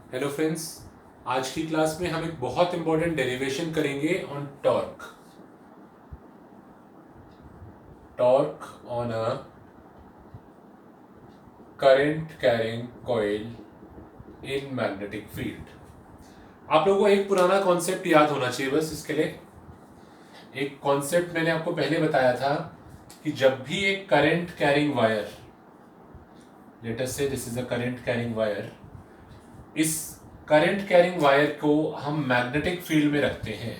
Hello friends, आज की class में हम एक बहुत इंपॉर्टेंट डेरिवेशन करेंगे on torque. Torque on a current carrying coil in magnetic field. आप लोगों को एक पुराना कॉन्सेप्ट याद होना चाहिए। बस इसके लिए एक कॉन्सेप्ट मैंने आपको पहले बताया था कि जब भी एक current carrying wire, let us say this is a current carrying wire, इस करंट कैरिंग वायर को हम मैग्नेटिक फील्ड में रखते हैं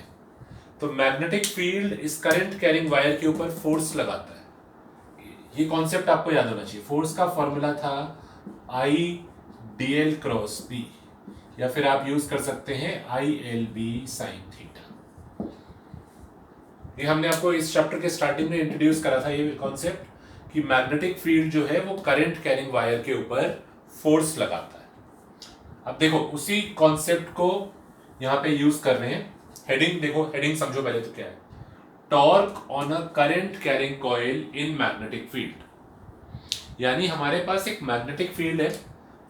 तो मैग्नेटिक फील्ड इस करंट कैरिंग वायर के ऊपर फोर्स लगाता है। ये कॉन्सेप्ट आपको याद होना चाहिए। फोर्स का फॉर्मूला था I D L cross B, या फिर आप यूज कर सकते हैं I L B sine theta. ये हमने आपको इस चैप्टर के स्टार्टिंग में इंट्रोड्यूस करा था ये कॉन्सेप्ट कि मैग्नेटिक फील्ड जो है वो करंट कैरिंग वायर के ऊपर फोर्स लगाता है। अब देखो उसी कॉन्सेप्ट को यहां पे यूज कर रहे हैं। हेडिंग देखो, हेडिंग समझो पहले तो क्या है। Torque on a current carrying coil in magnetic field. यानी हमारे पास एक मैग्नेटिक फील्ड है।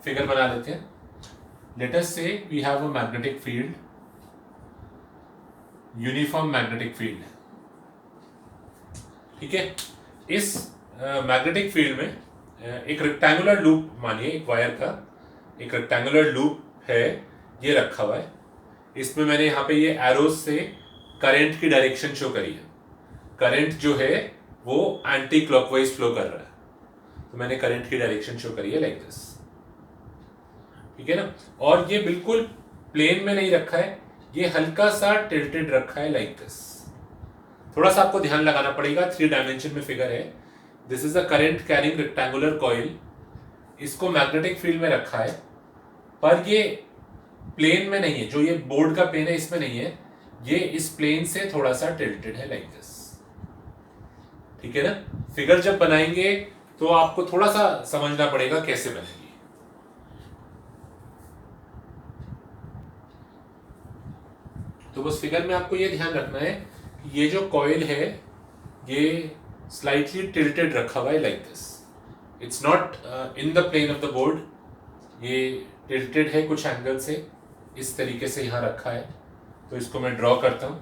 फिगर बना लेते हैं। Let us say we have a magnetic field, uniform magnetic field है, ठीक है। इस मैग्नेटिक फील्ड में एक रेक्टेंगुलर लूप, मानिए एक वायर का एक रेक्टेंगुलर लूप है, ये रखा हुआ है। इसमें मैंने यहाँ पे ये एरोज से करंट की डायरेक्शन शो करी है। करंट जो है वो एंटी क्लॉकवाइज फ्लो कर रहा है, तो मैंने करंट की डायरेक्शन शो करी है लाइक दिस, ठीक है ना। और ये बिल्कुल प्लेन में नहीं रखा है, ये हल्का सा टिल्टेड रखा है लाइक दिस। थोड़ा सा आपको ध्यान लगाना पड़ेगा, 3 डायमेंशन में फिगर है। This is a current carrying rectangular coil. इसको मैग्नेटिक फील्ड में रखा है, पर ये प्लेन में नहीं है। जो ये बोर्ड का प्लेन है इसमें नहीं है, ये इस प्लेन से थोड़ा सा टिल्टेड है लाइक दिस, ठीक है ना। फिगर जब बनाएंगे तो आपको थोड़ा सा समझना पड़ेगा कैसे बनेगी। तो बस फिगर में आपको ये ध्यान रखना है कि ये जो कॉइल है ये स्लाइटली टिल्टेड रखा हुआ है like this. It's not in the plane of the board, ये टिल्टेड है कुछ एंगल से, इस तरीके से यहां रखा है। तो इसको मैं ड्रॉ करता हूं।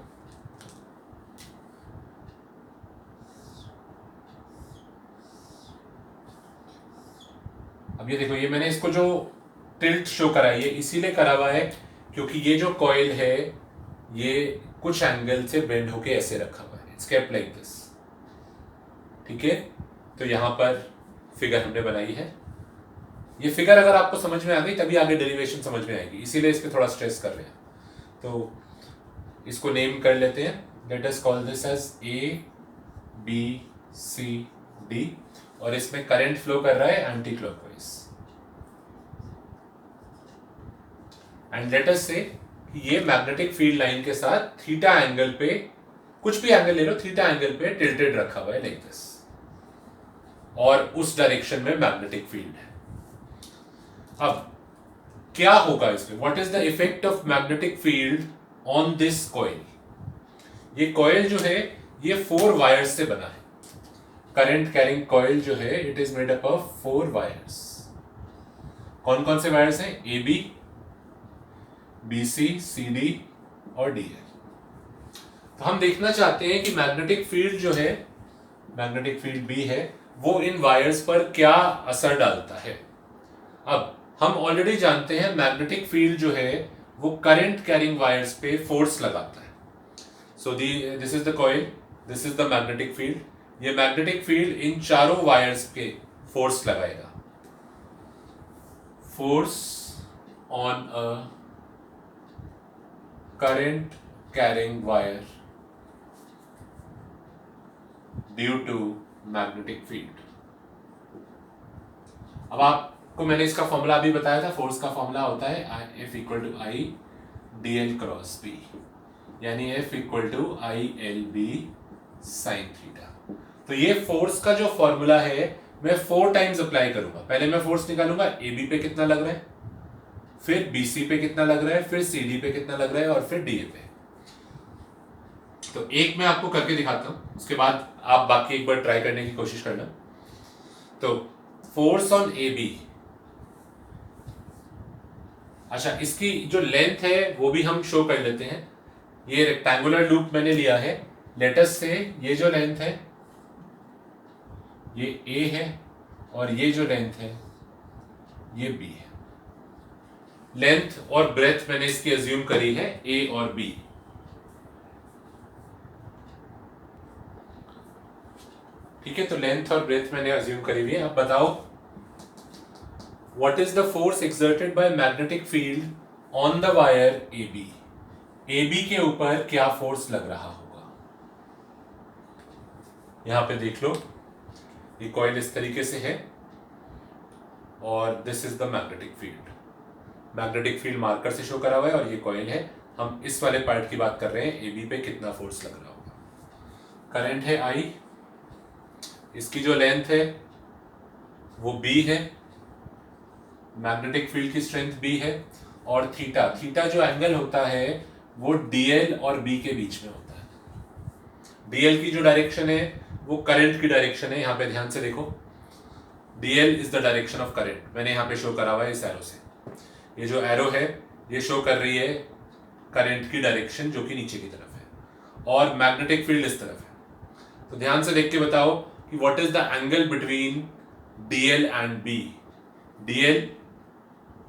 अब ये देखो, ये मैंने इसको जो टिल्ट शो करा है ये इसीलिए करा हुआ है क्योंकि ये जो कॉइल है ये कुछ एंगल से बेंड होके ऐसे रखा हुआ है। इट्स केप्ट लाइक दिस, ठीक है। तो यहां पर फिगर हमने बनाई है। ये फिगर अगर आपको समझ में आ गई तभी आगे डेरिवेशन समझ में आएगी, इसीलिए इस पर थोड़ा स्ट्रेस कर रहे हैं। तो इसको नेम कर लेते हैं। Let us call this as A B C D, और इसमें करंट फ्लो कर रहा है anticlockwise. And let us say ये मैग्नेटिक फील्ड लाइन के साथ थीटा एंगल पे, कुछ भी एंगल ले लो, थीटा एंगल पे टिल्टेड रखा हुआ है लाइक दिस, और उस डायरेक्शन में मैग्नेटिक फील्ड है। अब क्या होगा इसमें? What is the effect of magnetic field on this coil? ये कॉइल जो है ये 4 वायर्स से बना है। करंट कैरिंग कॉइल जो है it is made up of 4 wires. कौन कौन से वायर्स हैं? A B, B C, C D और डी है। तो हम देखना चाहते हैं कि मैग्नेटिक फील्ड जो है, मैग्नेटिक फील्ड बी है, वो इन वायर्स पर क्या असर डालता है। अब हम ऑलरेडी जानते हैं मैग्नेटिक फील्ड जो है वो करंट कैरिंग वायर्स पे फोर्स लगाता है। So this is the coil, this is the magnetic field. ये मैग्नेटिक फील्ड इन चारों वायर्स पे फोर्स लगाएगा। Force on a current carrying wire due to magnetic field. अब आपको मैंने इसका फॉर्मूला अभी बताया था। फोर्स का फॉर्मूला होता है F equal to I D L cross B, यानी F equal to I L B sine theta. तो ये फोर्स का जो फॉर्मूला है मैं 4 टाइम्स अप्लाई करूंगा। पहले मैं फोर्स निकालूंगा ए बी पे कितना लग रहा है, फिर बी सी पे कितना लग रहा है, फिर सी डी पे कितना लग रहा है, और फिर डी ए पे। तो एक मैं आपको करके दिखाता हूं, उसके बाद आप बाकी एक बार ट्राई करने की कोशिश करना। तो फोर्स ऑन ए बी, अच्छा, इसकी जो लेंथ है वो भी हम शो कर लेते हैं। ये रेक्टेंगुलर लूप मैंने लिया है, लेटस से ये जो लेंथ है ये ए है और ये जो लेंथ है ये बी है। लेंथ और ब्रेथ मैंने इसकी अज्यूम करी है ए और बी। ठीक है, तो लेंथ और ब्रेथ मैंने अज्यूम करी हुई है। अब बताओ, what is the force exerted by magnetic field on the wire A B. A B के ऊपर क्या फोर्स लग रहा होगा। यहां पे देख लो, ये कॉइल इस तरीके से है और this is the magnetic field. Magnetic field marker से शो करा हुआ है और ये कॉइल है। हम इस वाले पार्ट की बात कर रहे हैं, ए बी पे कितना फोर्स लग रहा होगा। करंट है आई, इसकी जो लेंथ है वो बी है, मैग्नेटिक फील्ड की स्ट्रेंथ बी है, और थीटा, थीटा जो एंगल होता है वो डीएल और बी के बीच में होता है। डीएल की जो डायरेक्शन है वो करंट की डायरेक्शन है। यहां पे ध्यान से देखो, DL is the direction of current. मैंने यहां पे शो करा हुआ है इस एरो से। ये जो एरो है ये शो कर रही है करंट की डायरेक्शन जो कि नीचे की तरफ है, और मैग्नेटिक फील्ड इस तरफ है। तो ध्यान से देख के बताओ कि what is the angle between DL and B. DL,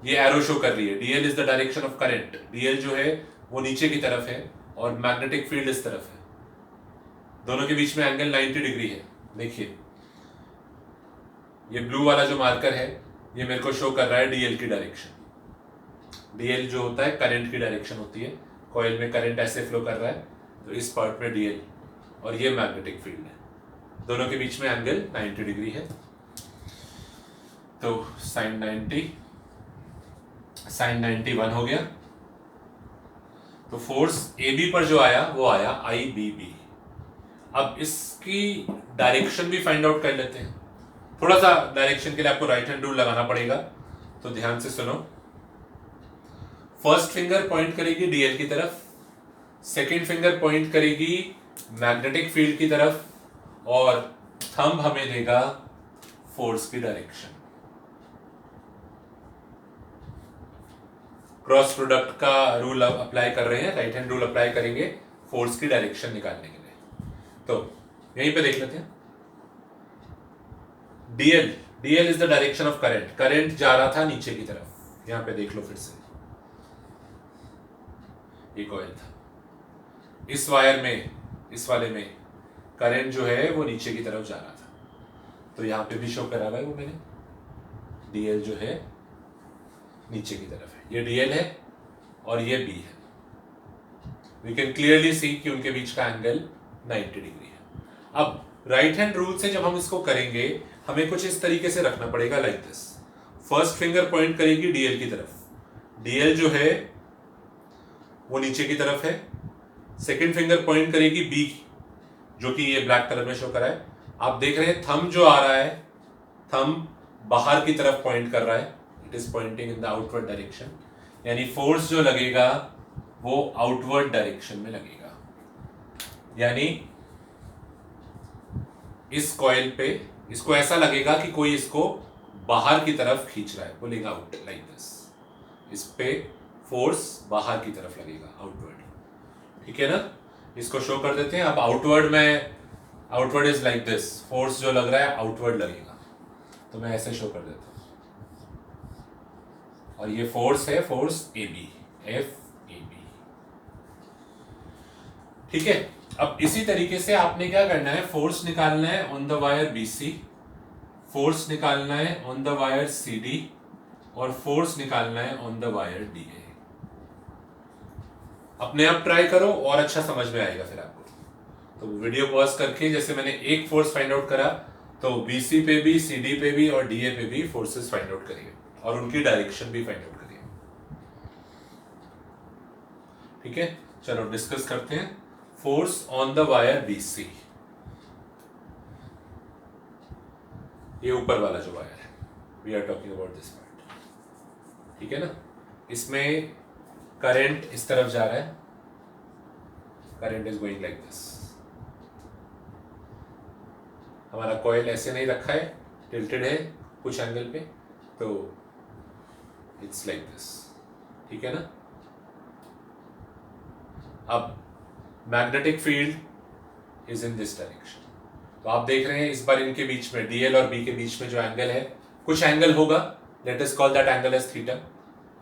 ये एरो शो कर रही है, DL is the direction of current. DL जो है वो नीचे की तरफ है और मैग्नेटिक फील्ड इस तरफ है। दोनों के बीच में एंगल 90 डिग्री है। देखिए, ये ब्लू वाला जो मार्कर है ये मेरे को शो कर रहा है डीएल की डायरेक्शन। डीएल जो होता है करंट की डायरेक्शन होती है। कॉइल में करंट ऐसे फ्लो कर रहा है, तो इस पार्ट में डीएल और ये मैग्नेटिक फील्ड है। दोनों के बीच में एंगल 90 डिग्री है। तो साइन 90 साइन 91 हो गया। तो फोर्स ए बी पर जो आया वो आया आई बी बी। अब इसकी डायरेक्शन भी फाइंड आउट कर लेते हैं। थोड़ा सा डायरेक्शन के लिए आपको राइट हैंड रूल लगाना पड़ेगा, तो ध्यान से सुनो। फर्स्ट फिंगर पॉइंट करेगी डीएल की तरफ, सेकेंड फिंगर पॉइंट करेगी मैग्नेटिक फील्ड की तरफ, और थंब हमें देगा फोर्स की डायरेक्शन। क्रॉस प्रोडक्ट का रूल अप्लाई कर रहे हैं, राइट हैंड रूल अप्लाई करेंगे फोर्स की डायरेक्शन निकालने के लिए। तो यहीं पे देख लेते हैं। DL, DL is the direction of current. Current जा रहा था नीचे की तरफ, यहां पे देख लो फिर से, ये कॉइल था। इस वायर में, इस वाले में करंट जो है वो नीचे की तरफ जा रहा था। तो यहां पे भी शो करा हुआ है वो मैंने, डीएल जो है नीचे की तरफ है। ये डीएल है और ये बी है। वी कैन क्लियरली सी कि उनके बीच का एंगल 90 डिग्री है। अब राइट हैंड रूल से जब हम इसको करेंगे हमें कुछ इस तरीके से रखना पड़ेगा, like this. First finger point करेगी डीएल की तरफ, डीएल जो है वो नीचे की तरफ है। सेकेंड फिंगर पॉइंट करेगी बी, जो कि ये ब्लैक कलर में शो करा है। आप देख रहे हैं थंब जो आ रहा है, थंब बाहर की तरफ पॉइंट कर रहा है, it is pointing in the outward direction. यानी फोर्स जो लगेगा वो आउटवर्ड डायरेक्शन में लगेगा। यानी इस कॉइल पे इसको ऐसा लगेगा कि कोई इसको बाहर की तरफ खींच रहा है, पुलिंग आउट लाइक दिस। इस पे फोर्स बाहर की तरफ लगेगा, आउटवर्ड। ठीक है ना, इसको शो कर देते हैं। अब आउटवर्ड में, outward is like this, force जो लग रहा है आउटवर्ड लगेगा, तो मैं ऐसे शो कर देता हूं। और ये फोर्स है, force A B, F A B. ठीक है, अब इसी तरीके से आपने क्या करना है, फोर्स निकालना है on the wire B C, force निकालना है on the wire C D, और फोर्स निकालना है on the wire D A. अपने आप ट्राई करो और अच्छा समझ में आएगा फिर आपको। तो वीडियो पॉज करके, जैसे मैंने एक फोर्स फाइंड आउट करा, तो बीसी पे भी, सीडी पे भी और डीए पे भी फोर्सेस फाइंड आउट करिए और उनकी डायरेक्शन भी फाइंड आउट करिए। ठीक है, चलो डिस्कस करते हैं। Force on the wire BC, ये ऊपर वाला जो वायर है, we are talking about this part. ठीक है ना, इसमें करंट इस तरफ जा रहा है, current is going like this. हमारा कॉइल ऐसे नहीं रखा है, टिल्टेड है कुछ एंगल पे, तो इट्स लाइक दिस। ठीक है ना। अब magnetic field is in this direction, तो आप देख रहे हैं इस बार इनके बीच में डीएल और बी के बीच में जो एंगल है, कुछ एंगल होगा, let us call that angle as theta.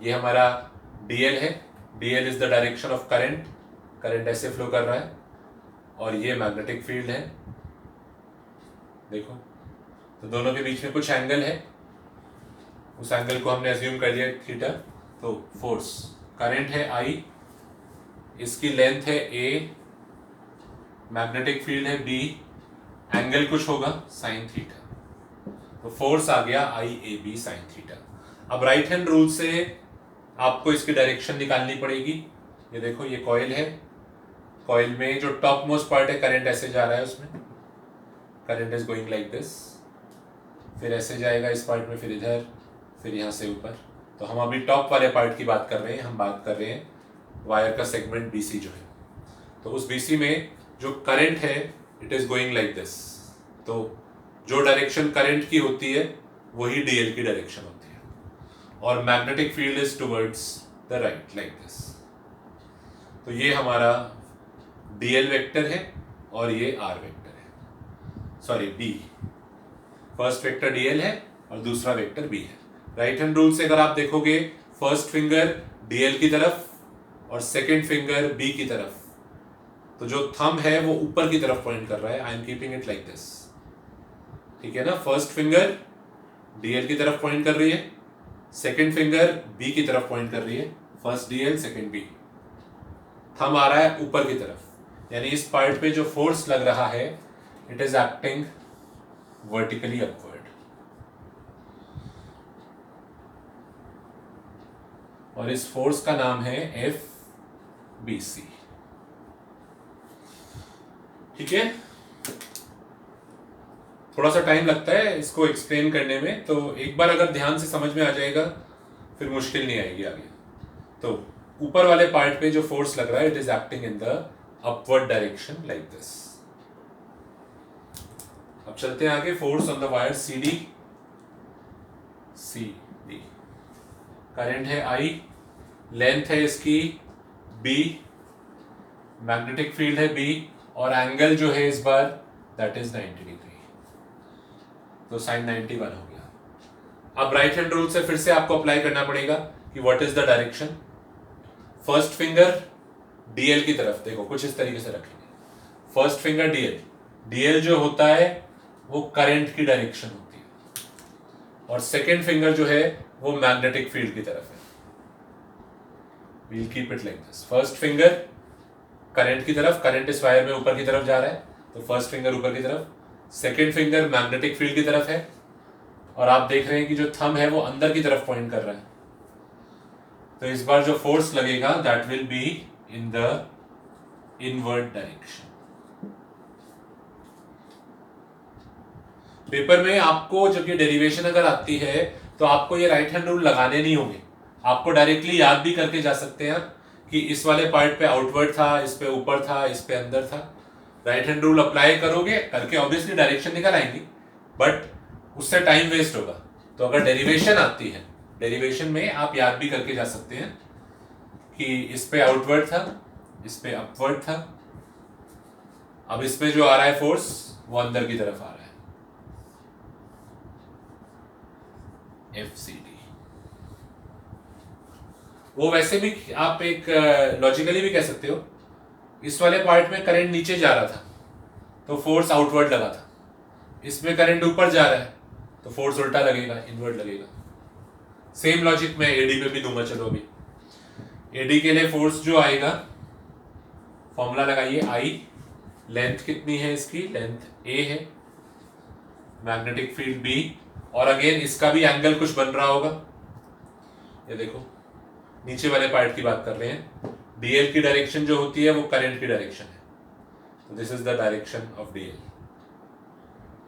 ये हमारा डीएल है, DL is the direction of current, current ऐसे फ्लो कर रहा है, और ये मैग्नेटिक फील्ड है, देखो। तो दोनों के बीच में कुछ एंगल है, उस एंगल को हमने अज्यूम कर लिया थीटा। तो फोर्स, करंट है आई, इसकी लेंथ है ए, मैग्नेटिक फील्ड है बी, एंगल कुछ होगा साइन थीटा, तो फोर्स आ गया आई ए बी साइन थीटा। अब राइट हैंड रूल से आपको इसकी डायरेक्शन निकालनी पड़ेगी। ये देखो, ये कॉइल है, कॉइल में जो टॉप मोस्ट पार्ट है करंट ऐसे जा रहा है, उसमें current is going like this, फिर ऐसे जाएगा इस पार्ट में, फिर इधर, फिर यहाँ से ऊपर। तो हम अभी टॉप वाले पार्ट की बात कर रहे हैं, हम बात कर रहे हैं वायर का सेगमेंट बीसी जो है। तो उस बीसी में जो करंट है it is going like this, तो जो डायरेक्शन करंट की होती है वही डीएल की डायरेक्शन होती है, और magnetic field is towards the right like this. तो ये हमारा डीएल वेक्टर है और ये आर वेक्टर है, sorry B. First vector DL है और दूसरा वेक्टर बी है। राइट हैंड रूल से अगर आप देखोगे, फर्स्ट फिंगर डीएल की तरफ और सेकेंड फिंगर बी की तरफ, तो जो थंब है वो ऊपर की तरफ पॉइंट कर रहा है, I am keeping it like this, ठीक है ना। फर्स्ट फिंगर डीएल की तरफ पॉइंट कर रही है, सेकेंड फिंगर बी की तरफ पॉइंट कर रही है, first DL second B, thumb आ रहा है ऊपर की तरफ, यानी इस पार्ट पे जो फोर्स लग रहा है it is acting vertically upward. और इस फोर्स का नाम है एफ बी सी, ठीक है। थोड़ा सा टाइम लगता है इसको एक्सप्लेन करने में, तो एक बार अगर ध्यान से समझ में आ जाएगा फिर मुश्किल नहीं आएगी आगे। तो ऊपर वाले पार्ट पे जो फोर्स लग रहा है it is acting in the upward direction like this. अब चलते हैं आगे। Force on the wire C D, current है आई, लेंथ है इसकी बी, मैग्नेटिक फील्ड है बी, और एंगल जो है इस बार दैट इज 90 डिग्री, तो साइन 91 हो गया। अब राइट हैंड रूल से फिर से आपको अप्लाई करना पड़ेगा कि what is the direction. First finger DL की तरफ, देखो कुछ इस तरीके से रखेंगे, फर्स्ट फिंगर डीएल, डीएल जो होता है वो करंट की डायरेक्शन होती है, और सेकेंड फिंगर जो है वो मैग्नेटिक फील्ड की तरफ है। We'll keep it like this, first finger current की तरफ, करंट इस वायर में ऊपर की तरफ जा रहा है, तो फर्स्ट फिंगर ऊपर की तरफ, सेकेंड फिंगर मैग्नेटिक फील्ड की तरफ है, और आप देख रहे हैं कि जो थंब है वो अंदर की तरफ पॉइंट कर रहा है। तो इस बार जो फोर्स लगेगा that will be in the inward direction. Paper में आपको जब ये डेरिवेशन अगर आती है तो आपको ये राइट हैंड रूल लगाने नहीं होंगे, आपको डायरेक्टली याद भी करके जा सकते हैं कि इस वाले पार्ट पे आउटवर्ड था, इस पे ऊपर था, इस पे अंदर था। राइट हैंड रूल अप्लाई करोगे, करके ऑब्वियसली डायरेक्शन निकल आएंगी, बट उससे टाइम वेस्ट होगा। तो अगर डेरिवेशन आती है, डेरिवेशन में आप याद भी करके जा सकते हैं कि इस पे आउटवर्ड था, इस पे अपवर्ड था, अब इसमें जो आ रहा है फोर्स वो अंदर की तरफ आ रहा है, एफ सी डी। वो वैसे भी आप एक लॉजिकली भी कह सकते हो, इस वाले पार्ट में करंट नीचे जा रहा था तो फोर्स आउटवर्ड लगा था, इसमें करंट ऊपर जा रहा है तो फोर्स उल्टा लगेगा, इनवर्ड लगेगा। सेम लॉजिक मैं एडी में भी दूंगा। चलो अभी एडी के लिए फोर्स जो आएगा, फॉर्मूला लगाइए, आई, लेंथ कितनी है इसकी, लेंथ ए है, मैग्नेटिक फील्ड बी, और अगेन इसका भी एंगल कुछ बन रहा होगा। ये देखो नीचे वाले पार्ट की बात कर रहे हैं, डीएल की डायरेक्शन जो होती है वो करंट की डायरेक्शन है, तो this is the direction of DL,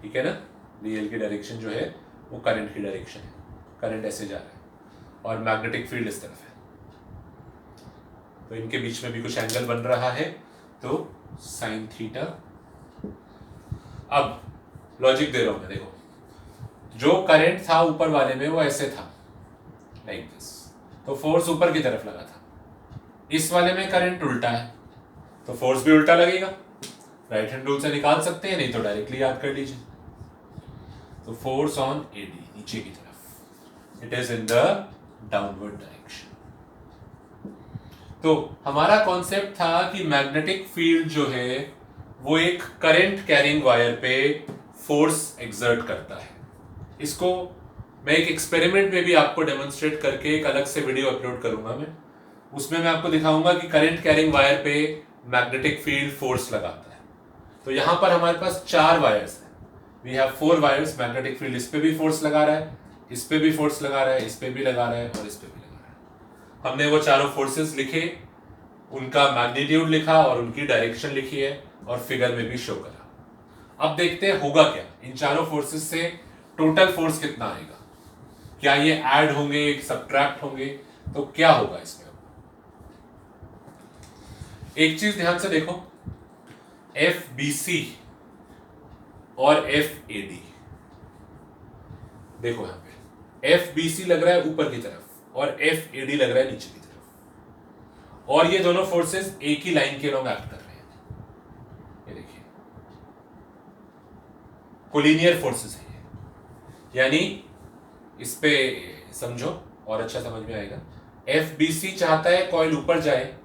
ठीक है ना। डीएल की डायरेक्शन जो है वो करंट की डायरेक्शन है, करंट ऐसे जा रहा है और मैग्नेटिक फील्ड इस तरफ है, तो इनके बीच में भी कुछ एंगल बन रहा है, तो साइन थीटा। अब लॉजिक दे रहा हूं मैं, देखो जो करंट था ऊपर वाले में वो ऐसे था लाइक दिस, तो फोर्स ऊपर की तरफ लगा था। इस वाले में करंट उल्टा है तो फोर्स भी उल्टा लगेगा। राइट हैंड रूल से निकाल सकते हैं, नहीं तो डायरेक्टली याद कर लीजिए। तो फोर्स ऑन एडी नीचे की तरफ, it is in the downward direction. तो हमारा कॉन्सेप्ट था कि मैग्नेटिक फील्ड जो है वो एक करंट कैरिंग वायर पे फोर्स एक्सर्ट करता है। इसको मैं एक एक्सपेरिमेंट में भी आपको डेमोन्स्ट्रेट करके एक अलग से वीडियो अपलोड करूंगा मैं, उसमें मैं आपको दिखाऊंगा कि करंट कैरिंग वायर पे मैग्नेटिक फील्ड फोर्स लगाता है। तो यहां पर हमारे पास 4 वायर्स हैं, we have 4 wires. Magnetic field इस पे भी फोर्स लगा रहा है, इस पे भी फोर्स लगा रहा है, इस पे भी लगा रहा है और इस पे भी लगा रहा है। हमने वो चारों फोर्सेस लिखे, उनका मैग्नीट्यूड लिखा और उनकी डायरेक्शन लिखी है और फिगर में भी शो करा। अब देखते हैं होगा क्या, इन चारों फोर्सेस से टोटल फोर्स कितना आएगा, क्या ये ऐड होंगे, सब्ट्रैक्ट होंगे, तो क्या होगा इसमें। एक चीज ध्यान से देखो, FBC और FAD, देखो यहां पे FBC लग रहा है ऊपर की तरफ और FAD लग रहा है नीचे की तरफ, और ये दोनों फोर्सेस एक ही लाइन के अलोंग एक्ट कर रहे हैं। ये देखिए कोलिनियर फोर्सेस है ये, यानी इस पे समझो और अच्छा समझ में आएगा। FBC चाहता है कॉइल ऊपर जाए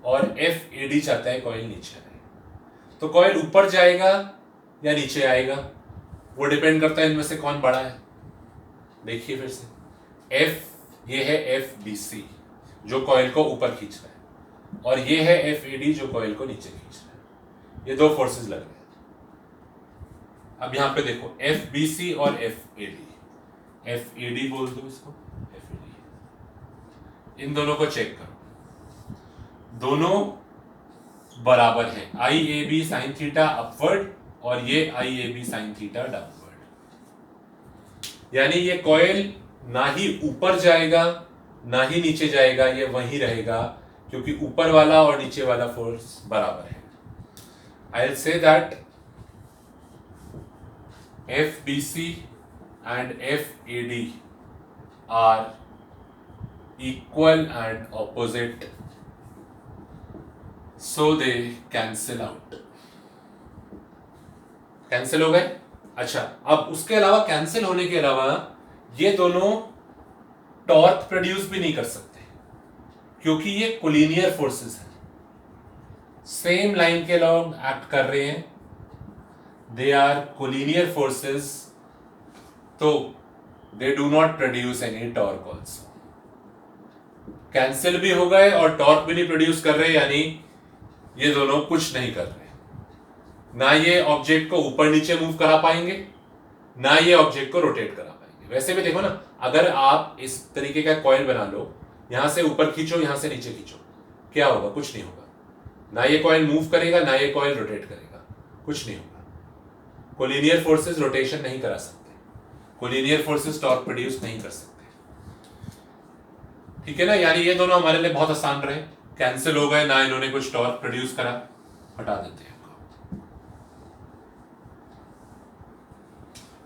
और FAD चाहता है कॉइल नीचे आए। तो कॉइल ऊपर जाएगा या नीचे आएगा वो डिपेंड करता है इनमें से कौन बड़ा है। देखिए फिर से, ये है FBC जो कॉइल को ऊपर खींच रहा है और ये है FAD जो कॉइल को नीचे खींच रहा है। ये दो फोर्सेस लग रहे हैं। अब यहां पे देखो FBC और FAD बोल दो इसको, FAD। इन दोनों को चेक करो, दोनों बराबर है। IAB साइन थीटा अपवर्ड और ये IAB साइन थीटा डाउनवर्ड, यानी ये कॉइल ना ही ऊपर जाएगा ना ही नीचे जाएगा, ये वहीं रहेगा क्योंकि ऊपर वाला और नीचे वाला फोर्स बराबर है। I will say that FBC and FAD are equal and opposite, so they cancel out। Cancel हो गए। अच्छा, अब उसके अलावा, कैंसिल होने के अलावा ये दोनों टॉर्क प्रोड्यूस भी नहीं कर सकते क्योंकि ये कोलिनियर फोर्सेस हैं, सेम लाइन के अलोंग एक्ट कर रहे हैं, दे आर कोलिनियर फोर्सेस, तो they do not produce any torque also. Cancel भी हो गए और टॉर्क भी नहीं प्रोड्यूस कर रहे, यानी ये दोनों कुछ नहीं कर रहे। ना ये ऑब्जेक्ट को ऊपर नीचे मूव करा पाएंगे, ना ये ऑब्जेक्ट को रोटेट करा पाएंगे। वैसे भी देखो ना, अगर आप इस तरीके का कॉइल बना लो, यहां से ऊपर खींचो यहां से नीचे खींचो, क्या होगा? कुछ नहीं होगा। ना ये कॉइल मूव करेगा ना ये कॉइल रोटेट करेगा, कुछ नहीं होगा। कोलिनियर फोर्सेस रोटेशन नहीं करा सकते, कोलिनियर फोर्सेस टॉर्क प्रोड्यूस नहीं कर सकते। ठीक है ना, यानी ये दोनों हमारे लिए बहुत आसान रहे, कैंसिल हो गए, ना इन्होंने कुछ टॉर्क प्रोड्यूस करा, हटा देते हैं।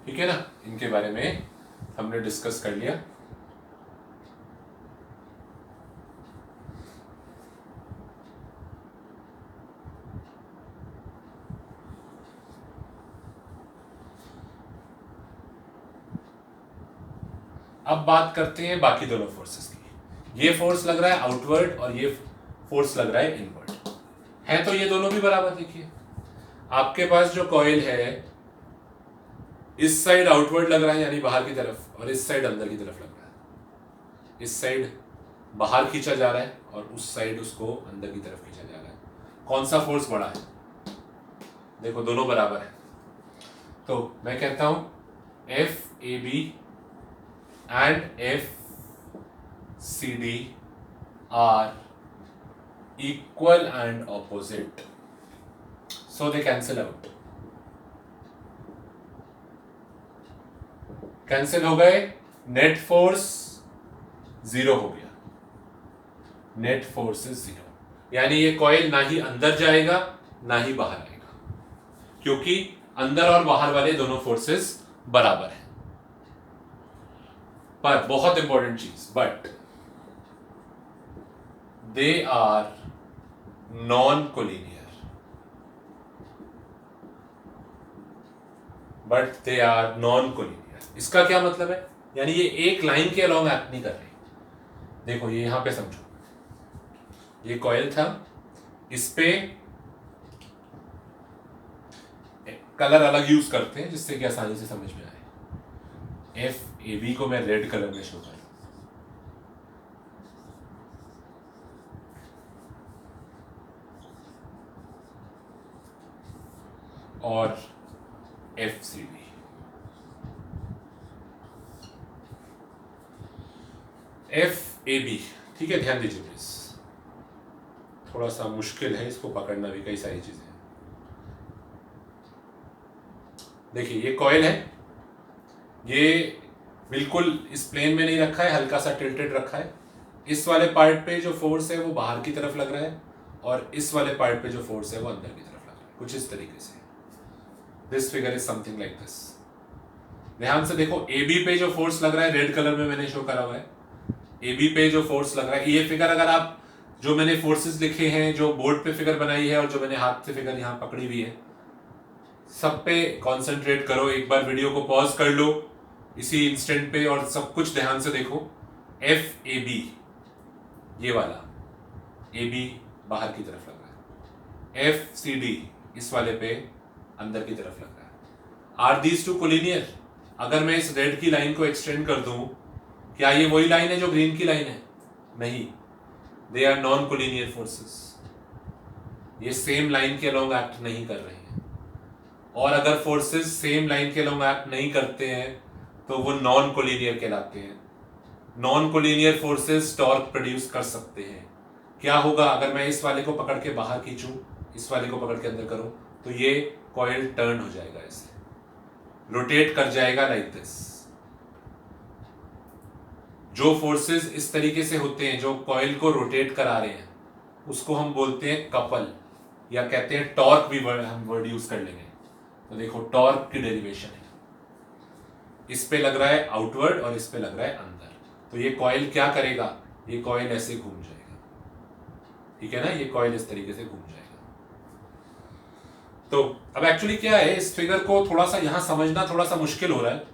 ठीक है ना, इनके बारे में हमने डिस्कस कर लिया। अब बात करते हैं बाकी दोनों फोर्सेस की। ये फोर्स लग रहा है आउटवर्ड और ये फोर्स लग रहा है इनवर्ड, है तो ये दोनों भी बराबर। देखिए आपके पास जो कॉइल है, इस साइड आउटवर्ड लग रहा है यानी बाहर की तरफ, और इस साइड अंदर की तरफ लग रहा है। इस साइड बाहर खींचा जा रहा है और उस साइड उसको अंदर की तरफ खींचा जा रहा है। कौन सा फोर्स बड़ा है? देखो दोनों बराबर है, तो मैं कहता हूं FAB and FCD are equal and opposite, so they cancel out। Cancel हो गए, नेट फोर्स जीरो हो गया, नेट फोर्स इज जीरो, यानी ये कॉइल ना ही अंदर जाएगा ना ही बाहर आएगा क्योंकि अंदर और बाहर वाले दोनों फोर्सेस बराबर हैं। पर बहुत इंपॉर्टेंट चीज, but they are non collinear, but they are non collinear. इसका क्या मतलब है? यानी ये एक लाइन के अलॉन्ग एक्ट नहीं कर रही। देखो ये यहां पे समझो, ये कॉइल था, इस पे कलर अलग यूज करते हैं जिससे कि आसानी से समझ में आए। एफ ए बी को मैं रेड कलर में शो कर, और F C D, F A B. ठीक है, ध्यान दीजिए प्लीज, थोड़ा सा मुश्किल है इसको पकड़ना भी, कई सारी चीजें। देखिए ये कॉइल है, ये बिल्कुल इस प्लेन में नहीं रखा है, हल्का सा टिल्टेड रखा है। इस वाले पार्ट पे जो फोर्स है वो बाहर की तरफ लग रहा है, और इस वाले पार्ट पे जो फोर्स है वो अंदर की तरफ लग रहा है, कुछ इस तरीके से। This figure is something like this. ध्यान से देखो, ए बी पे जो फोर्स लग रहा है रेड कलर में मैंने शो करा हुआ है, ए बी पे जो फोर्स लग रहा है, ये फिगर अगर आप जो मैंने फोर्सेस लिखे हैं, जो बोर्ड पे फिगर बनाई है और जो मैंने हाथ से फिगर यहाँ पकड़ी हुई है, सब पे कंसंट्रेट करो। एक बार वीडियो को पॉज कर लो इसी इंस्टेंट पे और सब कुछ ध्यान से देखो। एफ ए बी, ये वाला ए बी बाहर की तरफ लग रहा है, एफ सी डी इस वाले पे अंदर की तरफ लग रहा है। Are these two collinear? अगर मैं इस रेड की लाइन को एक्सटेंड कर दूं, क्या ये वही लाइन है जो ग्रीन की लाइन है? नहीं, they are non collinear forces. ये सेम लाइन के अलोंग एक्ट नहीं कर रहे हैं, और अगर फोर्सेस सेम लाइन के अलोंग एक्ट नहीं करते हैं तो वो नॉन कोलिनियर कहलाते हैं। Non collinear forces torque produce कर सकते हैं। क्या होगा अगर मैं इस वाले को पकड़ के बाहर खींचूं, इस वाले को पकड़ के अंदर करूं, तो ये कॉइल टर्न हो जाएगा, ऐसे रोटेट कर जाएगा लाइक दिस। जो फोर्सेस इस तरीके से होते हैं जो कॉइल को रोटेट करा रहे हैं, उसको हम बोलते हैं कपल, या कहते हैं टॉर्क भी हम वर्ड यूज कर लेंगे। तो देखो टॉर्क की डेरिवेशन है, इस पे लग रहा है आउटवर्ड और इस पे लग रहा है अंदर, तो ये कॉइल क्या करेगा? ये कॉइल ऐसे घूम जाएगा, ठीक है ना, ये कॉइल इस तरीके से घूम जाएगा। तो अब एक्चुअली क्या है, इस फिगर को थोड़ा सा यहां समझना थोड़ा सा मुश्किल हो रहा है।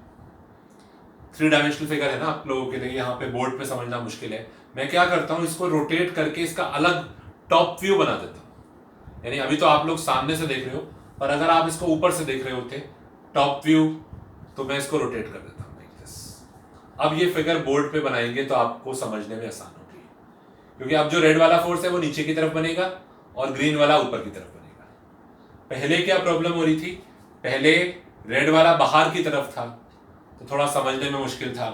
3 डायमेंशनल फिगर है ना, आप लोगों के लिए यहाँ पे बोर्ड पे समझना मुश्किल है। मैं क्या करता हूँ, इसको रोटेट करके इसका अलग टॉप व्यू बना देता हूँ। यानी अभी तो आप लोग सामने से देख रहे हो, पर अगर आप इसको ऊपर से देख रहे होते टॉप व्यू, तो मैं इसको रोटेट कर देता हूँ लाइक दिस। अब ये फिगर बोर्ड पे बनाएंगे तो आपको समझने में आसान होगी, क्योंकि अब जो रेड वाला फोर्स है वो नीचे की तरफ बनेगा और ग्रीन वाला ऊपर की तरफ बनेगा। पहले क्या प्रॉब्लम हो रही थी? पहले रेड वाला बाहर की तरफ था तो थोड़ा समझने में मुश्किल था,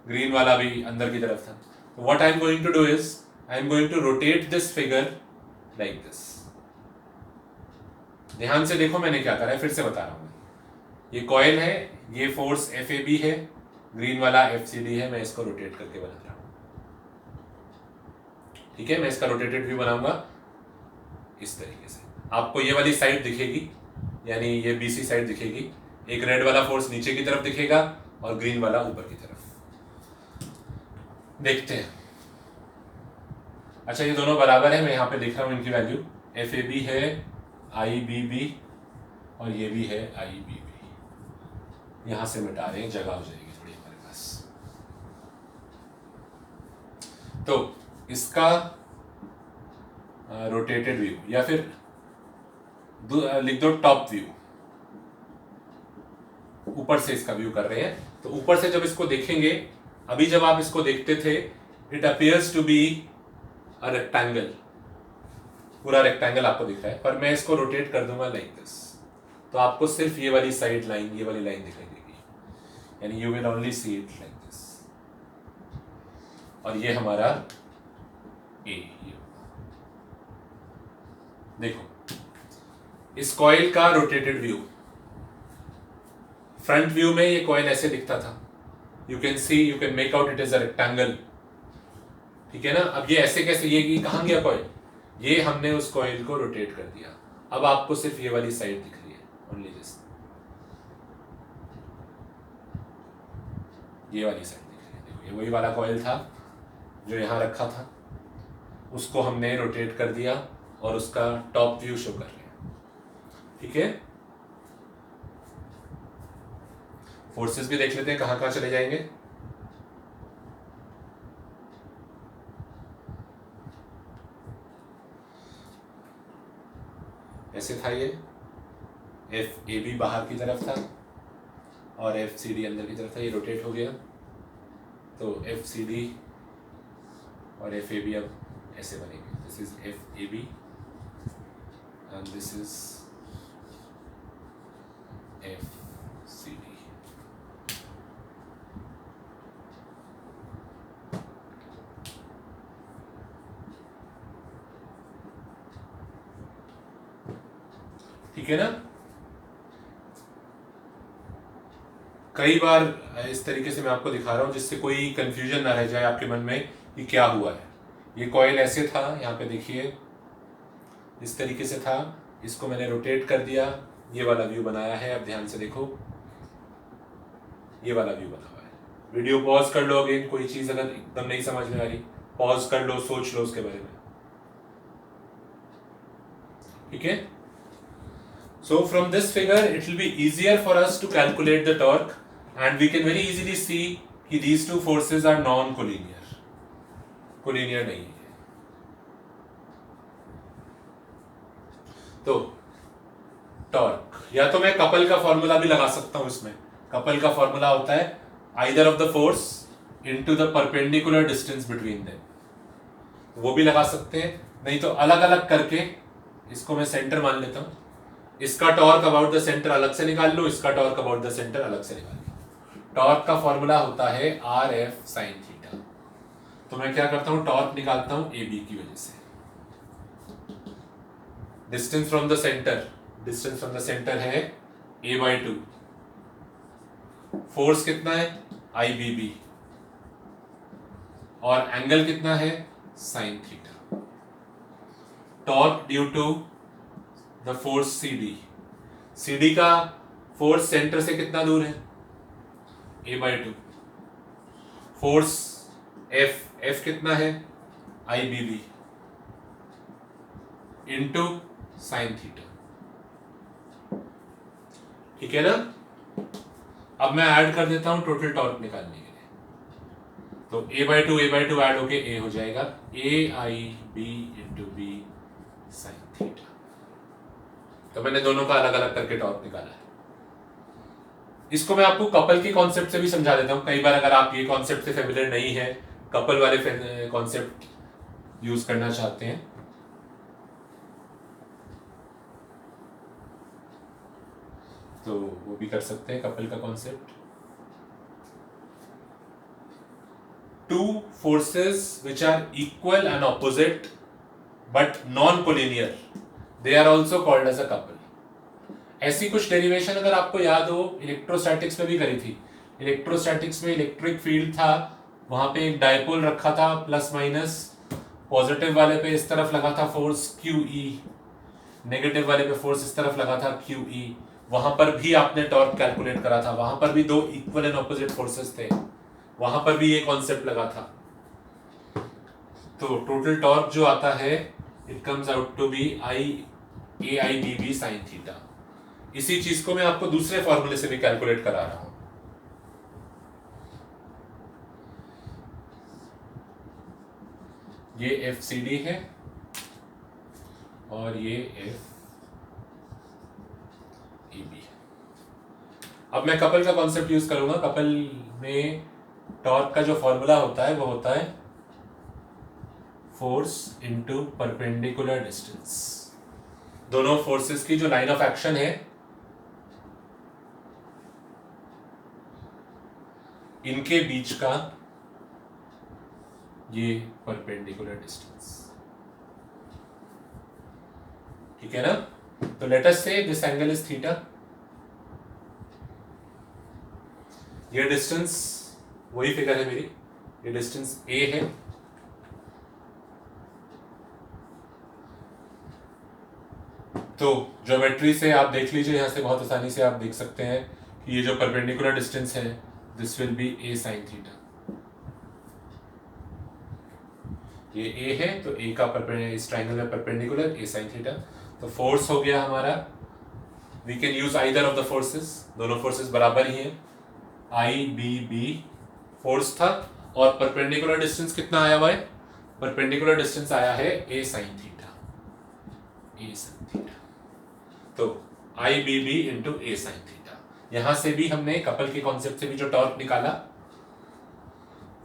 ग्रीन वाला भी अंदर की तरफ था। तो what I am going to do is, I am going to rotate this figure like this. ध्यान से देखो मैंने क्या करा है, फिर से बता रहा हूं। ये कॉइल है, ये फोर्स एफ ए बी है, ग्रीन वाला एफ सी डी है, मैं इसको रोटेट करके बना रहा हूं। ठीक है, मैं इसका रोटेटेड व्यू बनाऊंगा इस तरीके से। आपको ये वाली साइड दिखेगी, यानी ये बीसी साइड दिखेगी, एक रेड वाला फोर्स नीचे की तरफ दिखेगा और ग्रीन वाला ऊपर की तरफ। देखते हैं। अच्छा, ये दोनों बराबर है, मैं यहाँ पे लिख रहा हूँ इनकी वैल्यू। एफ ए बी है आई बी बी और ये भी है आई बी बी। यहां से मिटा रहे हैं, जगह हो जाएगी थोड़ी हमारे पास। तो इसका रोटेटेड व्यू, या फिर लिख दो टॉप व्यू। ऊपर से इसका व्यू कर रहे हैं, तो ऊपर से जब इसको देखेंगे, अभी जब आप इसको देखते थे, it appears to be a rectangle, पूरा रेक्टेंगल आपको दिख रहा है, पर मैं इसको रोटेट कर दूंगा लाइक दिस, तो आपको सिर्फ ये वाली साइड लाइन, ये वाली लाइन दिखाई देगी, यानी you will only see it like this. और ये हमारा ए, देखो इस कॉइल का रोटेटेड व्यू। फ्रंट व्यू में ये कॉइल ऐसे दिखता था, you can see, you can make out it is a rectangle, ठीक है ना। अब ये ऐसे कैसे, ये कहां गया कॉइल? ये हमने उस कॉइल को रोटेट कर दिया, अब आपको सिर्फ ये वाली साइड दिख रही है, ओनली दिस, ये वाली साइड दिख रही है। देखो ये वही वाला कॉइल था जो यहां रखा था, उसको हमने रोटेट कर दिया और उसका टॉप व्यू शो कर रहे हैं। ठीक है, फोर्सेस भी देख लेते हैं कहां कहां चले जाएंगे। ऐसे था ये, एफ ए बी बाहर की तरफ था और एफ सी डी अंदर की तरफ था, ये रोटेट हो गया। तो एफ सी डी और एफ ए बी अब ऐसे बनेंगे, this is F A B and this is F C D. ठीक है ना। कई बार इस तरीके से मैं आपको दिखा रहा हूं जिससे कोई कंफ्यूजन ना रह जाए आपके मन में कि क्या हुआ है। ये कॉइल ऐसे था, यहाँ पे देखिए इस तरीके से था, इसको मैंने रोटेट कर दिया, ये वाला व्यू बनाया है। अब ध्यान से देखो, ये वाला व्यू बना हुआ है। वीडियो पॉज कर लो, अगेन कोई चीज अगर एकदम नहीं समझ में आ रही पॉज कर लो, सोच लो उसके बारे में। ठीक है, so from this figure it will be easier for us to calculate the torque and we can very easily see कि these two forces are non-collinear, collinear नहीं है। तो टॉर्क, या तो मैं कपल का फॉर्मूला भी लगा सकता हूं इसमें। कपल का फॉर्मूला होता है either of the force into the perpendicular distance between them, वो भी लगा सकते हैं। नहीं तो अलग अलग करके, इसको मैं सेंटर मान लेता हूं, इसका टॉर्क अबाउट द सेंटर अलग से निकाल लो, इसका टॉर्क अबाउट द सेंटर अलग से निकाल लो। टॉर्क का फॉर्मूला होता है आर एफ साइन थीटा। तो मैं क्या करता हूं, टॉर्क निकालता हूं ए बी की वजह से। Distance from the centre, distance from the centre है a/2। फोर्स कितना है आई बी बी, और एंगल कितना है sine theta. Torque due to the force C D, C D का फोर्स सेंटर से कितना दूर है a/2। फोर्स एफ, एफ कितना है I B B into sine theta. ठीक है ना। अब मैं ऐड कर देता हूं टोटल टॉर्क निकालने के लिए। तो a/2 ऐड होके a हो जाएगा, A I B into B sine theta. तो मैंने दोनों का अलग अलग करके टॉर्क निकाला है। इसको मैं आपको कपल की कॉन्सेप्ट से भी समझा देता हूं। कई बार अगर आप ये कॉन्सेप्ट से फेमिलियर नहीं है, कपल वाले कॉन्सेप्ट यूज करना चाहते हैं, तो वो भी कर सकते हैं। कपल का concept, two forces which are equal and opposite but non collinear, they are also called as a couple. ऐसी कुछ डेरिवेशन अगर आपको याद हो, इलेक्ट्रोस्टैटिक्स में भी करी थी। इलेक्ट्रोस्टैटिक्स में इलेक्ट्रिक फील्ड था, वहां पे एक डायपोल रखा था, प्लस माइनस, पॉजिटिव वाले पे इस तरफ लगा था फोर्स QE, नेगेटिव वाले पे फोर्स इस तरफ लगा था QE। वहां पर भी आपने टॉर्क कैलकुलेट करा था, वहां पर भी दो इक्वल एंड ऑपोजिट फोर्सेस थे, वहां पर भी ये कॉन्सेप्ट लगा था। तो टोटल टॉर्क जो आता है, it comes out to be AIBB sine theta. इसी चीज को मैं आपको दूसरे फॉर्मूले से भी कैलकुलेट करा रहा हूं। ये FCD है और ये FEB है। अब मैं कपल का कॉन्सेप्ट यूज करूंगा। कपल में टॉर्क का जो फॉर्मूला होता है वो होता है फोर्स इनटू परपेंडिकुलर डिस्टेंस। दोनों फोर्सेस की जो लाइन ऑफ एक्शन है, इनके बीच का ये परपेंडिकुलर डिस्टेंस। ठीक है ना। तो late us say this angle is theta. ये डिस्टेंस, वही फिगर है मेरी, ये डिस्टेंस a है, तो ज्योमेट्री से आप देख लीजिए, यहां से बहुत आसानी से आप देख सकते हैं कि ये जो परपेंडिकुलर डिस्टेंस है, this will be a sin theta. ये ए है तो ए का इस ट्राइंगल में परपेंडिकुलर ए साइन थीटा। तो फोर्स हो गया हमारा, we can use either of the forces, दोनों फोर्सेस बराबर ही हैं। आई बी बी फोर्स था और परपेंडिकुलर डिस्टेंस कितना आया हुआ है, परपेंडिकुलर डिस्टेंस आया है ए साइन थीटा, ए साइन थीटा। तो आई B B into A sine theta. यहां से भी हमने कपल के कॉन्सेप्ट से भी जो टॉर्क निकाला,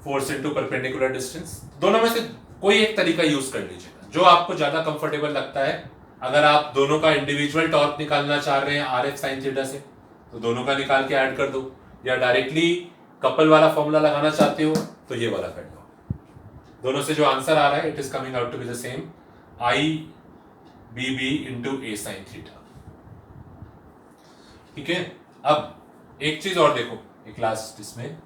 फोर्स इंटू परपेंडिकुलर डिस्टेंस, दोनों में से कोई एक तरीका यूज कर लीजिएगा जो आपको ज्यादा कंफर्टेबल लगता है। अगर आप दोनों का इंडिविजुअल टॉर्क निकालना चाह रहे हैं आर एफ साइन थीटा से, तो दोनों का निकाल के ऐड कर दो, या डायरेक्टली कपल वाला फॉर्मूला लगाना चाहते हो तो ये वाला कर लो। दोनों से जो आंसर आ रहा है it is coming out to be the same, I B B into A sine theta. ठीक है, अब एक चीज और देखो, एक लास्ट इसमें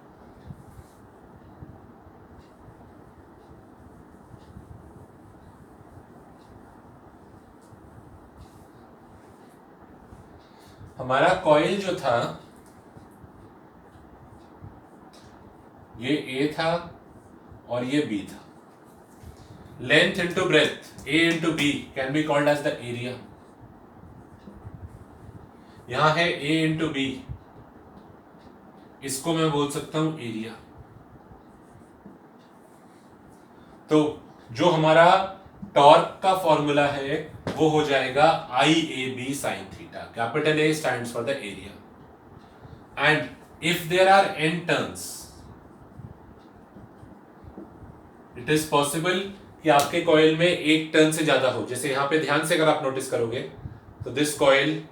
हमारा कॉइल जो था ये ए था और ये बी था। Length into breadth, A into B can be called as the area. यहां है ए इंटू बी, इसको मैं बोल सकता हूं एरिया। तो जो हमारा टॉर्क का फॉर्मूला है वो हो जाएगा I A B sine theta. Capital A stands for the area and if there are n turns, it is possible कि आपके कॉइल में एक टर्न से ज्यादा हो। जैसे यहां पे ध्यान से अगर आप नोटिस करोगे तो this coil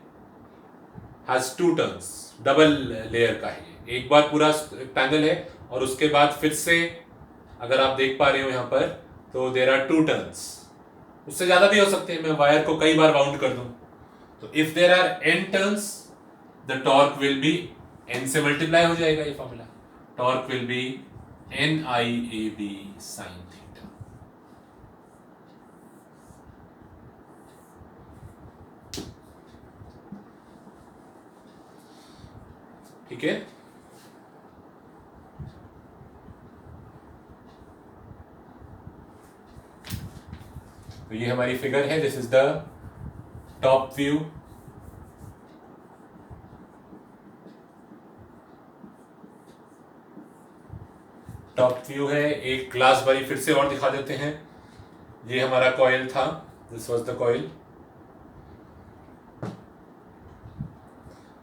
has 2 turns, double layer का है। एक बार पूरा रेक्टेंगल है और उसके बाद फिर से अगर आप देख पा रहे हो यहां पर तो देयर आर 2 टर्न्स, उससे ज्यादा भी हो सकते हैं। मैं वायर को कई बार बाउंड कर दूं तो if there are n turns the torque will be n से मल्टीप्लाई हो जाएगा ये formula, torque will be n i a b sin theta. ठीक है, तो ये हमारी फिगर है, this is the top view. Top view है, एक ग्लास बारी फिर से और दिखा देते हैं। ये हमारा कॉइल था, दिस वाज द कॉइल।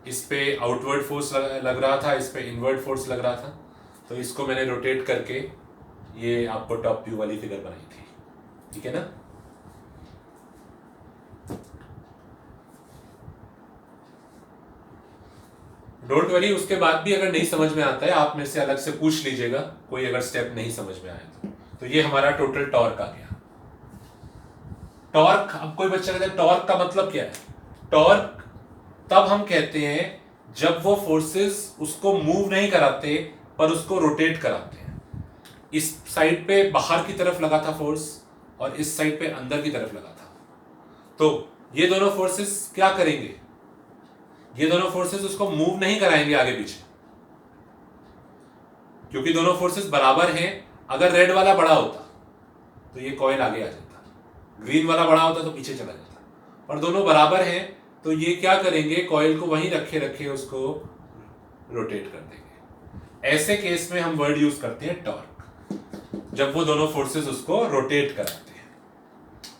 इस पे आउटवर्ड फोर्स लग रहा था, इस पे इनवर्ड फोर्स लग रहा था। तो इसको मैंने रोटेट करके ये आपको टॉप व्यू वाली फिगर बनाई थी। ठीक है ना। डोंट वरी, उसके बाद भी अगर नहीं समझ में आता है आप मेरे से अलग से पूछ लीजिएगा, कोई अगर स्टेप नहीं समझ में आए तो ये हमारा टोटल टॉर्क आ गया। टॉर्क, अब कोई बच्चा कहता है टॉर्क का मतलब क्या है। टॉर्क तब हम कहते हैं जब वो फोर्सेस उसको मूव नहीं कराते पर उसको रोटेट कराते हैं। इस साइड पे बाहर की तरफ लगा था फोर्स और इस साइड पे अंदर की तरफ लगा था। तो ये दोनों फोर्सेस क्या करेंगे, ये दोनों फोर्सेस उसको मूव नहीं कराएंगे आगे पीछे, क्योंकि दोनों फोर्सेस बराबर हैं। अगर रेड वाला बड़ा होता तो ये कॉइल आगे आ जाता, ग्रीन वाला बड़ा होता तो पीछे चला जाता, और दोनों बराबर हैं तो ये क्या करेंगे, कॉइल को वहीं रखे रखे उसको रोटेट कर देंगे। ऐसे केस में हम वर्ड यूज करते हैं टॉर्क, जब वो दोनों फोर्सेस उसको रोटेट कराते हैं।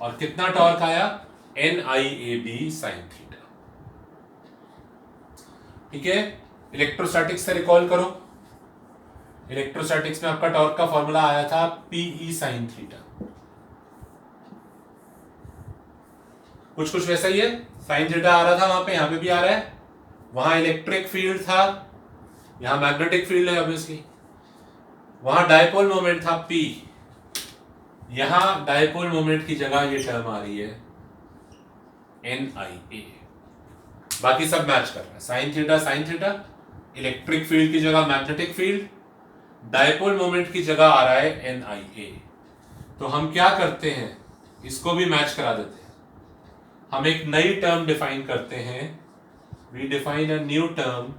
और कितना टॉर्क आया, NIAB साइन थीटा। ठीक है, इलेक्ट्रोस्टैटिक्स से रिकॉल करो। इलेक्ट्रोस्टैटिक्स में आपका टॉर्क का फॉर्मूला आया था PE साइन थीटा। कुछ वैसा ही है, साइन थीटा आ रहा था वहां पे, यहां पे भी आ रहा है। वहां इलेक्ट्रिक फील्ड था, यहां मैग्नेटिक फील्ड है ऑब्वियसली। वहां डायपोल मोमेंट था P, यहां डायपोल मोमेंट की जगह ये टर्म आ रही है NIA। बाकी सब मैच कर रहा है, साइन थीटा, इलेक्ट्रिक फील्ड की जगह मैग्नेटिक फील्ड, डायपोल मोमेंट की जगह आ रहा है NIA। तो हम क्या करते हैं, इसको भी मैच करा देते हैं। हम एक नई टर्म डिफाइन करते हैं, we define a new term,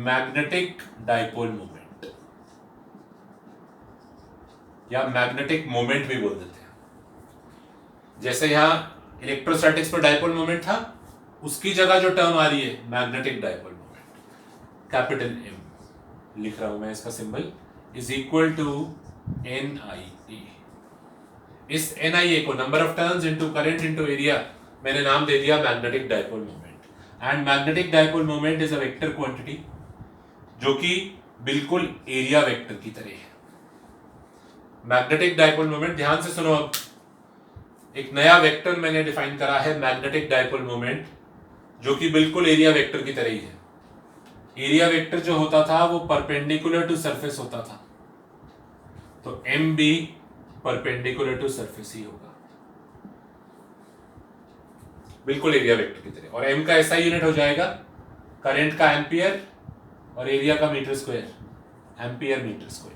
magnetic dipole moment. या मैग्नेटिक मोमेंट भी बोल देते हैं। जैसे यहां इलेक्ट्रोस्टैटिक्स पर डायपोल मोमेंट था, उसकी जगह जो टर्म आ रही है magnetic dipole moment, capital M लिख रहा हूं मैं, इसका symbol is equal to NIA। इस NIA को, number of turns into current into area, मैंने नाम दे दिया magnetic dipole moment. And magnetic dipole moment is a vector quantity जो कि बिल्कुल एरिया वेक्टर की तरह है। मैग्नेटिक डायपोल मोमेंट, ध्यान से सुनो, अब एक नया वेक्टर मैंने डिफाइन करा है, मैग्नेटिक डायपोल मोमेंट, जो कि बिल्कुल एरिया वेक्टर की तरह ही है। एरिया वेक्टर जो होता था वो परपेंडिकुलर टू सरफेस होता था, तो M भी परपेंडिकुलर टू सरफेस ही होगा, बिल्कुल एरिया वेक्टर की तरह। और M का ऐसा यूनिट हो जाएगा, करंट का एम्पियर और एरिया का metre square, ampere metre square.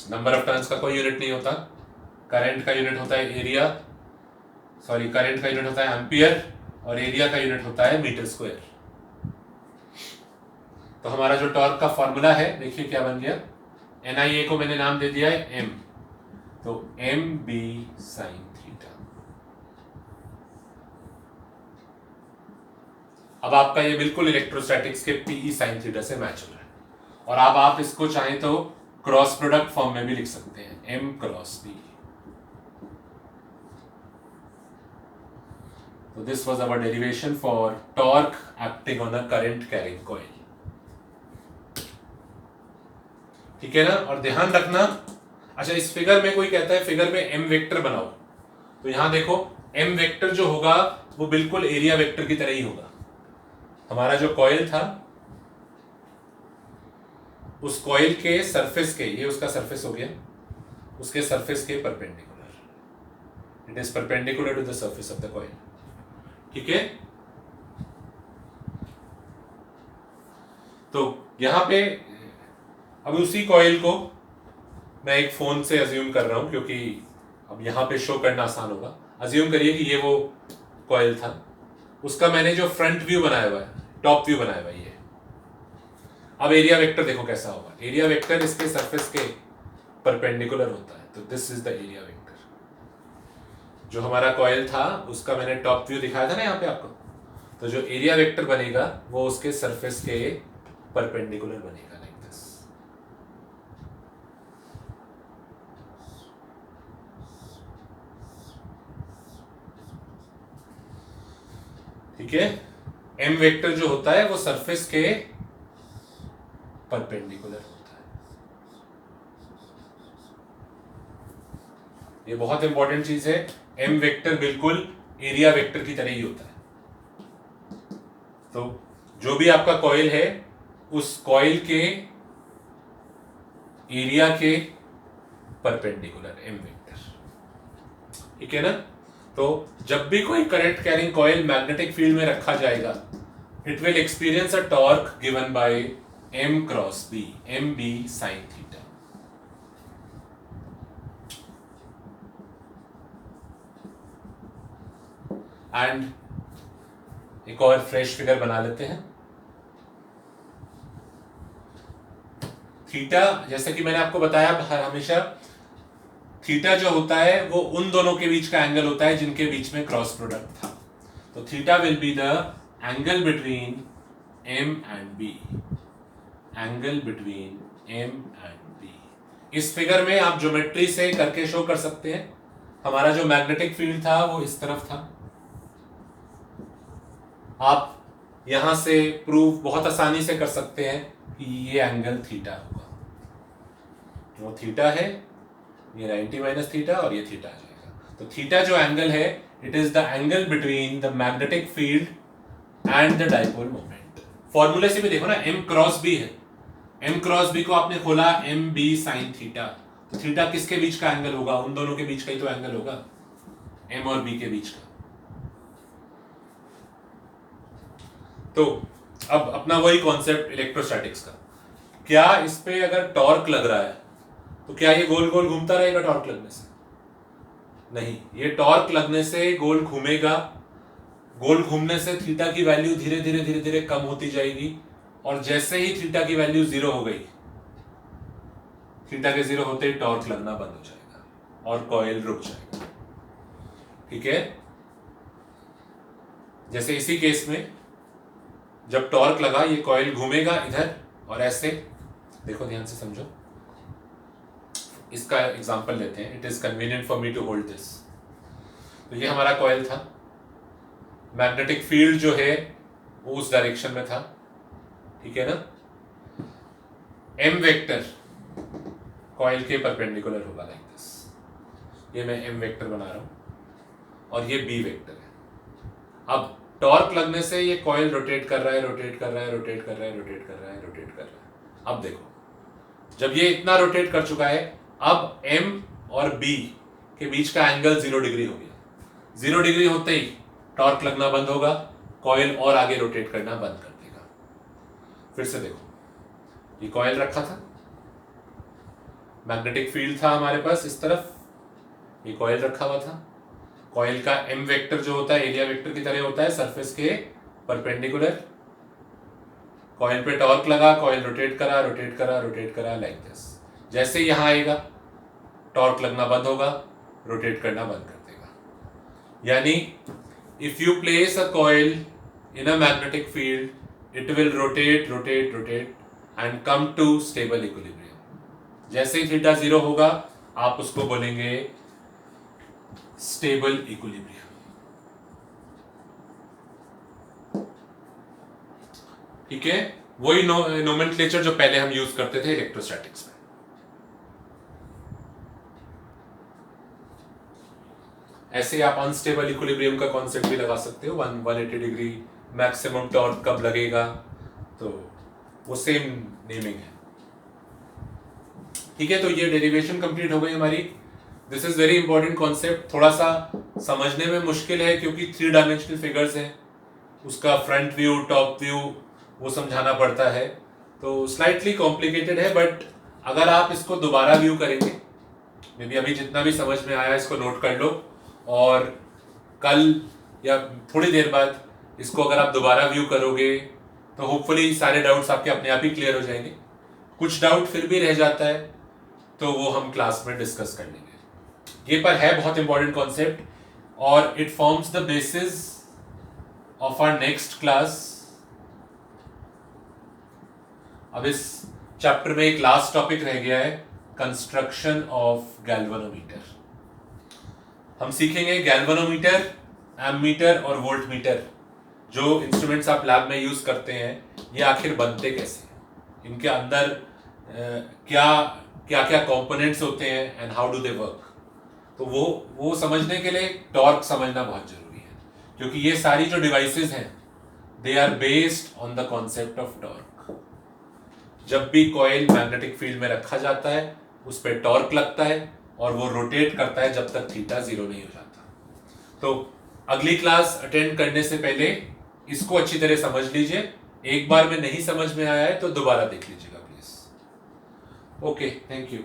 Number of turns का कोई यूनिट नहीं होता, करंट का यूनिट होता है एरिया, सॉरी करंट का यूनिट होता है एम्पियर और एरिया का यूनिट होता है मीटर स्क्वायर। तो हमारा जो टॉर्क का फॉर्मूला है, देखिए क्या बन गया, NIA को मैंने नाम दे दिया है M, तो MB sin थीटा। अब आपका ये बिल्कुल इलेक्ट्रोस्टैटिक्स के PE sin थीटा से मैच हो रहा है। और अब आप इसको चाहें तो क्रॉस प्रोडक्ट फॉर्म में भी लिख सकते हैं, M cross B। So this was our derivation for torque acting on a current carrying coil. ठीक है ना। और ध्यान रखना, अच्छा इस फिगर में कोई कहता है फिगर में M वेक्टर बनाओ, तो यहां देखो M वेक्टर जो होगा वो बिल्कुल एरिया वेक्टर की तरह ही होगा। हमारा जो कॉइल था, उस कॉइल के सरफेस के, ये उसका सरफेस हो गया, उसके सरफेस के perpendicular, it is perpendicular to the surface of the coil. ठीक है, तो यहां पे अब उसी कॉइल को मैं एक फोन से अज्यूम कर रहा हूं, क्योंकि अब यहां पे शो करना आसान होगा। अज्यूम करिए कि ये वो कॉइल था, उसका मैंने जो फ्रंट व्यू बनाया हुआ है, टॉप व्यू बनाया हुआ है ये। अब एरिया वेक्टर देखो कैसा होगा, एरिया वेक्टर इसके सरफेस के परपेंडिकुलर होता है, तो this is the area vector. जो हमारा कॉइल था उसका मैंने टॉप व्यू दिखाया था ना यहाँ पे आपको, तो जो एरिया वेक्टर बनेगा वो उसके सरफेस के परपेंडिकुलर बनेगा, लाइक दिस। ठीक है, M वेक्टर जो होता है वो सरफेस के परपेंडिकुलर होता है। ये बहुत इंपॉर्टेंट चीज है, M वेक्टर बिल्कुल एरिया वेक्टर की तरह ही होता है। तो जो भी आपका कॉइल है, उस कॉइल के एरिया के परपेंडिकुलर M वेक्टर। ठीक है ना। तो जब भी कोई current carrying coil magnetic field में रखा जाएगा, it will experience a torque given by M cross B, MB sin theta. And एक और फ्रेश फिगर बना लेते हैं। थीटा, जैसे कि मैंने आपको बताया हमेशा, थीटा जो होता है वो उन दोनों के बीच का एंगल होता है जिनके बीच में क्रॉस प्रोडक्ट था। तो theta will be the angle between M and B, angle between M and B। इस फिगर में आप ज्योमेट्री से करके शो कर सकते हैं। हमारा जो मैग्नेटिक फील्ड था वो इस तरफ था, आप यहां से प्रूव बहुत आसानी से कर सकते हैं कि ये एंगल थीटा होगा। वो थीटा है, ये 90 माइनस थीटा और ये थीटा आ जाएगा। तो थीटा जो एंगल है, it is the angle between the magnetic field and the dipole moment. फॉर्मूले से भी देखो ना, M क्रॉस B है, M क्रॉस B को आपने खोला MB sin थीटा, तो थीटा किसके बीच का एंगल होगा? उन दोनों के बीच का ही तो एंगल होगा, M और B के बीच का। तो अब अपना वही कॉन्सेप्ट इलेक्ट्रोस्टैटिक्स का, क्या इस पे अगर टॉर्क लग रहा है तो क्या ये गोल गोल घूमता रहेगा टॉर्क लगने से? नहीं, ये टॉर्क लगने से गोल घूमेगा। गोल घूमने से थीटा की वैल्यू धीरे धीरे धीरे धीरे कम होती जाएगी, और जैसे ही थीटा की वैल्यू 0 हो गई, थीटा के 0 होते ही टॉर्क लगना बंद हो जाएगा और कॉइल रुक जाएगा। ठीक है, जैसे इसी केस में जब टॉर्क लगा ये कॉइल घूमेगा इधर और ऐसे, देखो ध्यान से समझो, इसका एग्जांपल लेते हैं। It is convenient for me to hold this. तो ये हमारा कॉइल था, मैग्नेटिक फील्ड जो है वो उस डायरेक्शन में था। ठीक है ना, एम वेक्टर कॉइल के परपेंडिकुलर होगा लाइक दिस। ये मैं एम वेक्टर बना रहा हूं और ये बी वेक्टर है। अब टॉर्क लगने से ये कॉइल रोटेट कर रहा है, रोटेट कर रहा है, रोटेट कर रहा है, रोटेट कर रहा है, रोटेट कर रहा है। अब देखो, जब ये इतना रोटेट कर चुका है, अब एम और बी के बीच का एंगल 0 डिग्री हो गया। 0 डिग्री होते ही टॉर्क लगना बंद होगा, कॉइल और आगे रोटेट करना बंद कर देगा। फिर से देखो, ये कॉइल रखा था, मैग्नेटिक फील्ड था हमारे पास इस तरफ, ये कॉइल रखा हुआ था। कॉइल का एम वेक्टर जो होता है एरिया वेक्टर की तरह होता है, सरफेस के परपेंडिकुलर। कॉइल पे टॉर्क लगा, कॉइल रोटेट करा, रोटेट करा, रोटेट करा लाइक दिस। जैसे यहां आएगा टॉर्क लगना बंद होगा, रोटेट करना बंद कर देगा। यानी if you place a coil in a magnetic field, it will rotate rotate rotate and come to stable equilibrium. जैसे ही थीटा 0 होगा आप उसको बोलेंगे स्टेबल इक्विलिब्रियम। ठीक है, वही नोमेनक्लेचर जो पहले हम यूज करते थे इलेक्ट्रोस्टैटिक्स में। ऐसे आप अनस्टेबल इक्विलिब्रियम का कॉन्सेप्ट भी लगा सकते हो। 180 डिग्री मैक्सिमम टॉर्क कब लगेगा, तो वो सेम नेमिंग है। ठीक है, तो ये डेरिवेशन कंप्लीट हो गई हमारी। This is very important concept. थोड़ा सा समझने में मुश्किल है क्योंकि 3 डायमेंशनल फिगर्स हैं, उसका फ्रंट व्यू, टॉप व्यू वो समझाना पड़ता है, तो स्लाइटली कॉम्प्लिकेटेड है। बट अगर आप इसको दोबारा व्यू करेंगे, मे बी अभी जितना भी समझ में आया इसको नोट कर लो, और कल या थोड़ी देर बाद इसको अगर आप दोबारा व्यू करोगे तो होपफुली सारे डाउट्स आपके अपने आप ही क्लियर हो जाएंगे। कुछ डाउट फिर भी रह जाता है तो वो हम क्लास में डिस्कस कर लेंगे। ये पर है बहुत इंपॉर्टेंट कॉन्सेप्ट और it forms the basis of our next class. अब इस चैप्टर में एक लास्ट टॉपिक रह गया है, कंस्ट्रक्शन ऑफ गैल्वेनोमीटर। हम सीखेंगे गैल्वेनोमीटर, एमीटर और वोल्टमीटर, जो इंस्ट्रूमेंट्स आप लैब में यूज करते हैं, ये आखिर बनते कैसे, इनके अंदर क्या क्या क्या कंपोनेंट्स होते हैं and how do they work. तो वो समझने के लिए टॉर्क समझना बहुत जरूरी है, क्योंकि ये सारी जो डिवाइसेस हैं they are based on the concept of torque. जब भी कॉइल मैग्नेटिक फील्ड में रखा जाता है उस पर टॉर्क लगता है और वो रोटेट करता है जब तक थीटा 0 नहीं हो जाता। तो अगली क्लास अटेंड करने से पहले इसको अच्छी तरह समझ लीजिए। एक बार में नहीं समझ में आया है तो दोबारा देख लीजिएगा प्लीज। Okay, thank you.